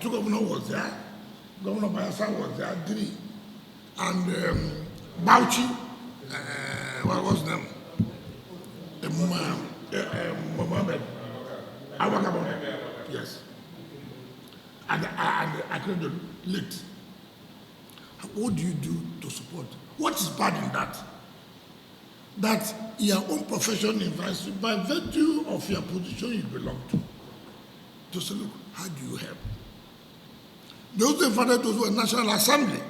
Plateau governor was there, Governor Bayelsa was there, Diri, and Bauchi, what was his name? Mohammed. Awaka, yes. And I couldn't late. What do you do to support? What is bad in that? That your own profession invites you, by virtue of your position you belong to say, look, how do you help? They also invited those who are National Assembly.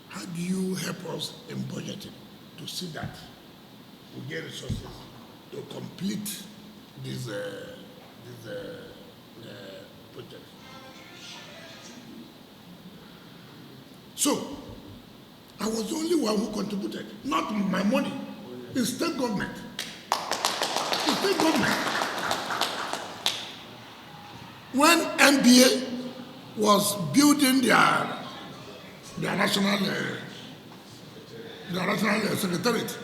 How do you help us in budgeting to see that we get resources to complete these projects? So, I was the only one who contributed, not my money. It's state government. It's state government. When NBA was building their national secretariat,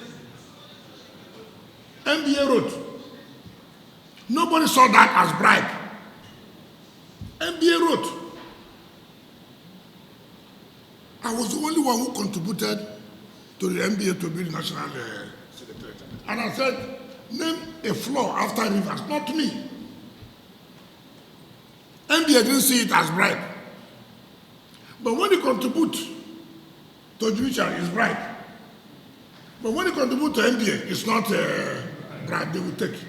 NBA wrote, nobody saw that as bribe. NBA wrote, I was the only one who contributed to the NBA to build the national secretariat. And I said, name a floor after Rivers, not me. NBA didn't see it as bribe. But when you contribute to judiciary, it's bribe. But when you contribute to NBA, it's not bribe, they will take.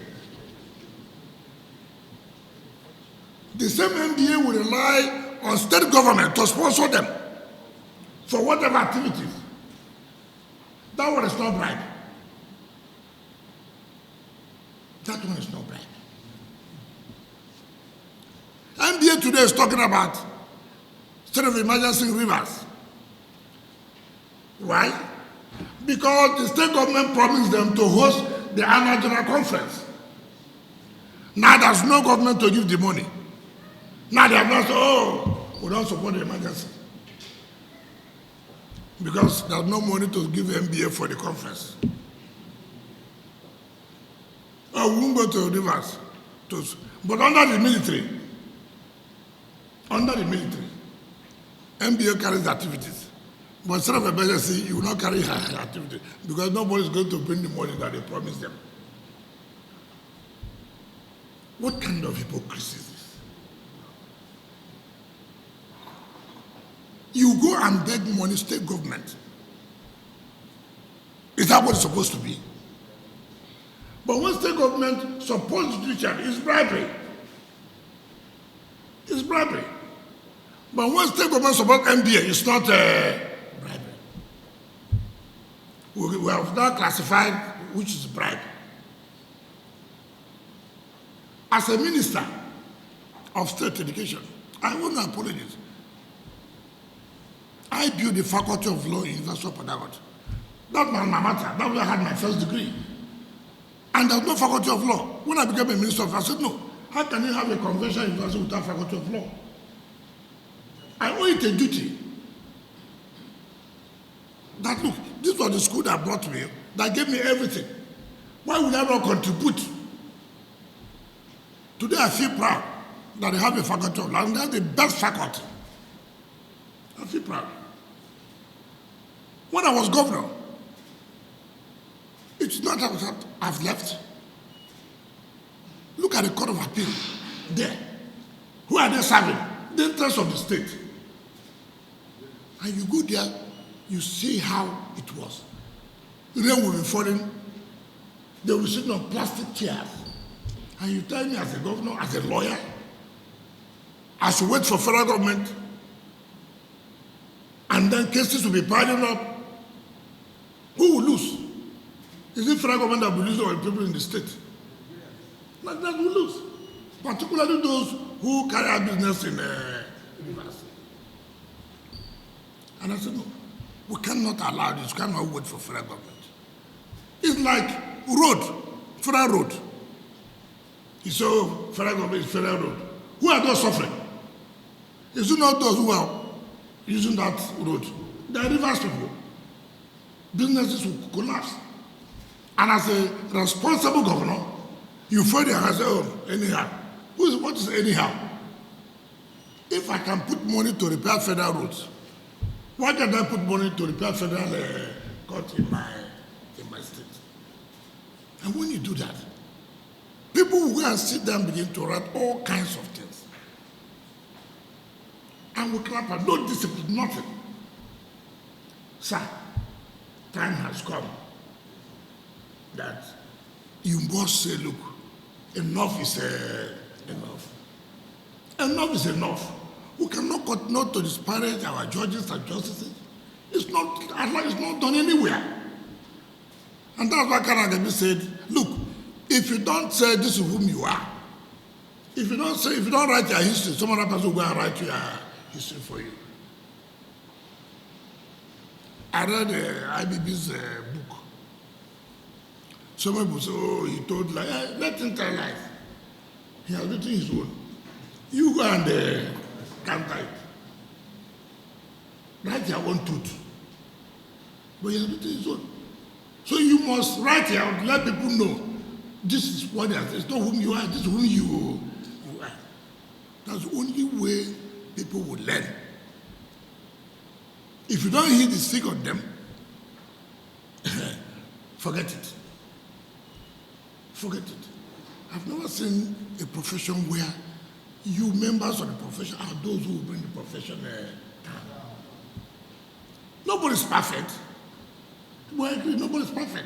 The same NBA will rely on state government to sponsor them for whatever activities. That one is not bribe. That one is not bribe. NBA today is talking about state of emergency in Rivers. Why? Because the state government promised them to host the annual general conference. Now there's no government to give the money. Now they have not said, oh, we don't support the emergency. Because there's no money to give NBA for the conference. Oh, we won't go to Rivers. But under the military, NBA carries activities. But instead of emergency, you will not carry her activity because nobody is going to bring the money that they promised them. What kind of hypocrisy is this? You go and beg money, state government. Is that what it's supposed to be? But when state government supports judiciary, it's bribery. It's bribery. But when state government supports NBA, it's not bribery. We have now classified which is bribe. As a minister of state education, I want to apologize. I built the faculty of law in University of Port Harcourt. That's my matter. That's where I had my first degree. And there's no faculty of law. When I became a minister of law, I said, no, how can you have a conventional university without faculty of law? I owe it a duty. That look, this was the school that brought me, that gave me everything. Why would I not contribute? Today I feel proud that I have a faculty of law, and that's the best faculty. I feel proud. When I was governor, it's not that I've left. Look at the Court of Appeal there. Who are they serving? The interests of the state. And you go there, you see how it was. The rain will be falling. They will sit on plastic chairs. And you tell me as a governor, as a lawyer, I should wait for federal government, and then cases will be piling up. Who will lose? Is it federal government that will lose or people in the state? That will lose. Particularly those who carry out business in rivers. And I said, no, we cannot allow this. We cannot wait for federal government. It's like road, federal road. It's so federal government is federal road. Who are those suffering? It's not those who are using that road. The rivers people. Businesses will collapse. And as a responsible governor, you find your hands, oh, anyhow. What is anyhow? if I can put money to repair federal roads, why can't I put money to repair federal court in my state? And when you do that, people will go and sit down and begin to write all kinds of things. And we clap and no discipline, nothing. Sir, time has come that you must say, look, enough is enough. Enough is enough. We cannot continue to disparage our judges and justices. It's not done anywhere. And that's why Kanagabi said, look, if you don't say this is whom you are, if you don't write your history, some other person will go and write your history for you. I read IBB's book. Some people say, oh, he told lies. Let him tell lies. He has written his own. You go and counter it. Write your own truth. But he has written his own. So you must write it out, let people know this is what it is. It's not whom you are, this is whom you are. That's the only way people will learn. If you don't hear the sick of them, forget it. Forget it. I've never seen a profession where you members of the profession are those who bring the profession down. Nobody's perfect. We agree, nobody's perfect.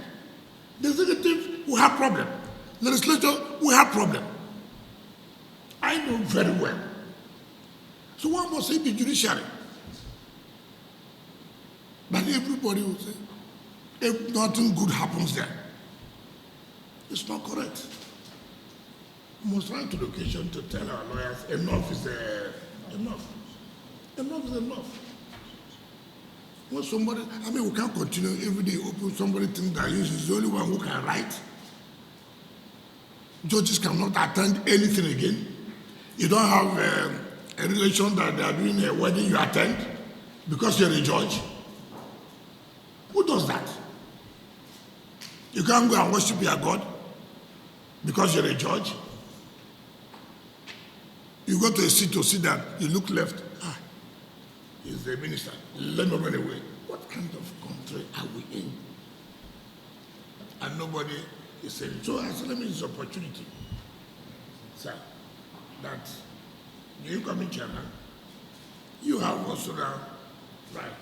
The executive will have problem. Legislature will have problem. I know very well. So one must say the judiciary. But everybody will say, if nothing good happens there, it's not correct. We must write to the occasion to tell our lawyers, enough is enough. Enough is enough. When somebody, we can't continue every day open somebody think that he is the only one who can write. Judges cannot attend anything again. You don't have a relation that they are doing a wedding, you attend because you're a judge. Who does that? You can't go and worship your God because you're a judge. You go to a seat to sit down, you look left, he's the minister, let me run away. What kind of country are we in? And nobody is saying, so I said, let me use this opportunity, sir, that the incoming chairman, you have also now, right,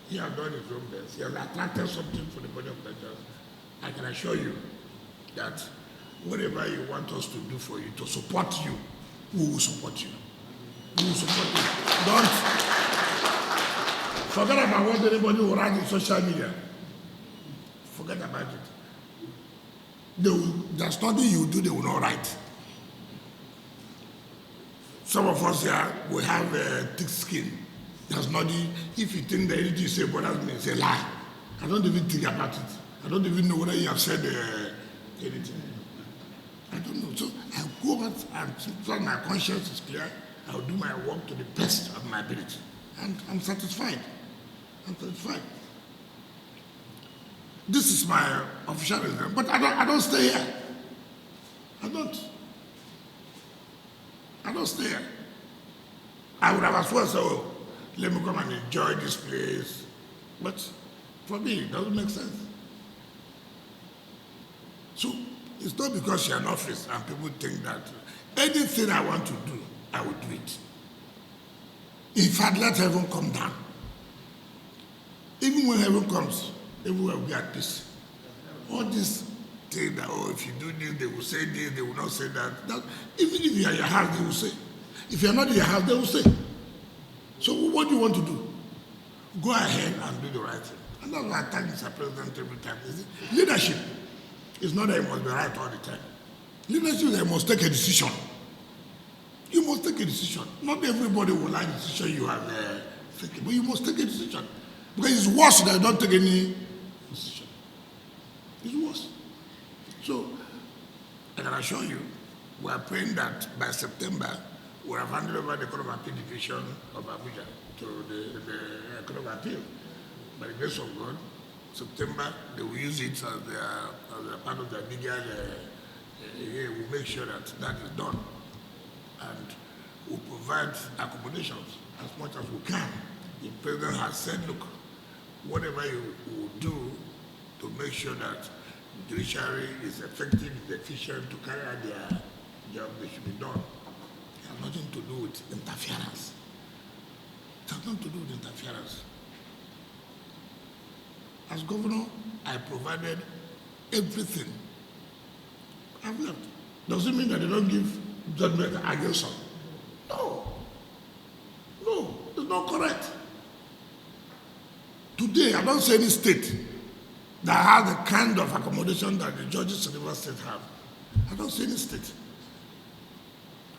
he has done his own best. He has attracted something for the body of the judge. I can assure you that whatever you want us to do for you, to support you, we will support you. We will support you. Don't forget about what anybody will write in social media. Forget about it. There's nothing you do, they will not write. Some of us here, we have thick skin. There's nothing, if you think that anything you say bothers me, it's a lie. I don't even think about it. I don't even know whether you have said anything. I don't know. So I go out and so my conscience is clear. I'll do my work to the best of my ability. And I'm satisfied. I'm satisfied. This is my official residence, but I don't stay here. I don't stay here. I would have as well said, oh, let me come and enjoy this place. But for me, it doesn't make sense. So it's not because you're in office and people think that anything I want to do, I will do it. In fact, let heaven come down. Even when heaven comes, everywhere will be at peace. All this thing that, oh, if you do this, they will say this, they will not say that. Even if you're in your house, they will say. If you're not in your house, they will say. So what do you want to do? Go ahead and do the right thing. And that's why I thank Mr. President every time. Leadership is not that you must be right all the time. Leadership is that you must take a decision. You must take a decision. Not everybody will like the decision you have taken, but you must take a decision. Because it's worse that you don't take any decision. It's worse. So, I can assure you, we are praying that by September, we have handed over the Court of Appeal Division of Abuja to the Court of Appeal. By the grace of God, September, they will use it as a part of the legal year. We'll make sure that that is done. And will provide accommodations as much as we can. The president has said, look, whatever you will do to make sure that the judiciary is effective, is efficient to carry out their job, they should be done. It has nothing to do with interference. It has nothing to do with interference. As governor, I provided everything. I've left. Does it mean that they don't give judgment against us? No. No, it's not correct. Today, I don't see any state that has the kind of accommodation that the judges in the River State have. I don't see any state.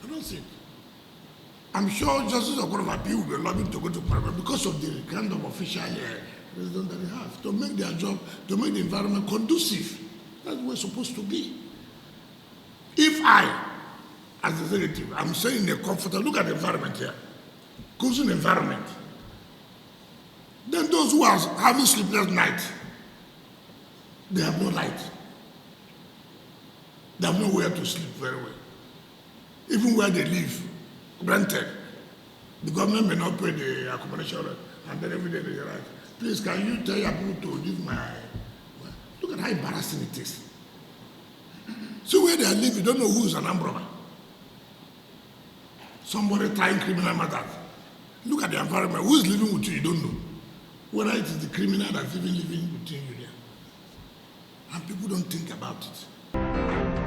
I don't see it. I'm sure Justice of Court of Appeal will be lobbying to go to Parliament because of the kind of official resident that they have, to make their job, to make the environment conducive. That's what it's supposed to be. If I, as executive, I'm saying in a comfortable, look at the environment here, cozy environment, then those who are having sleepless night, they have no light. They have nowhere to sleep very well. Even where they live, rented, the government may not pay the accommodation rent, and then every day they write, please, can you tell your people to leave my... Look at how embarrassing it is. So where they are living, you don't know who is an armed robber. Somebody trying criminal matters. Look at the environment. Who is living with you? You don't know. Whether it is the criminal that's even living between you there. And people don't think about it.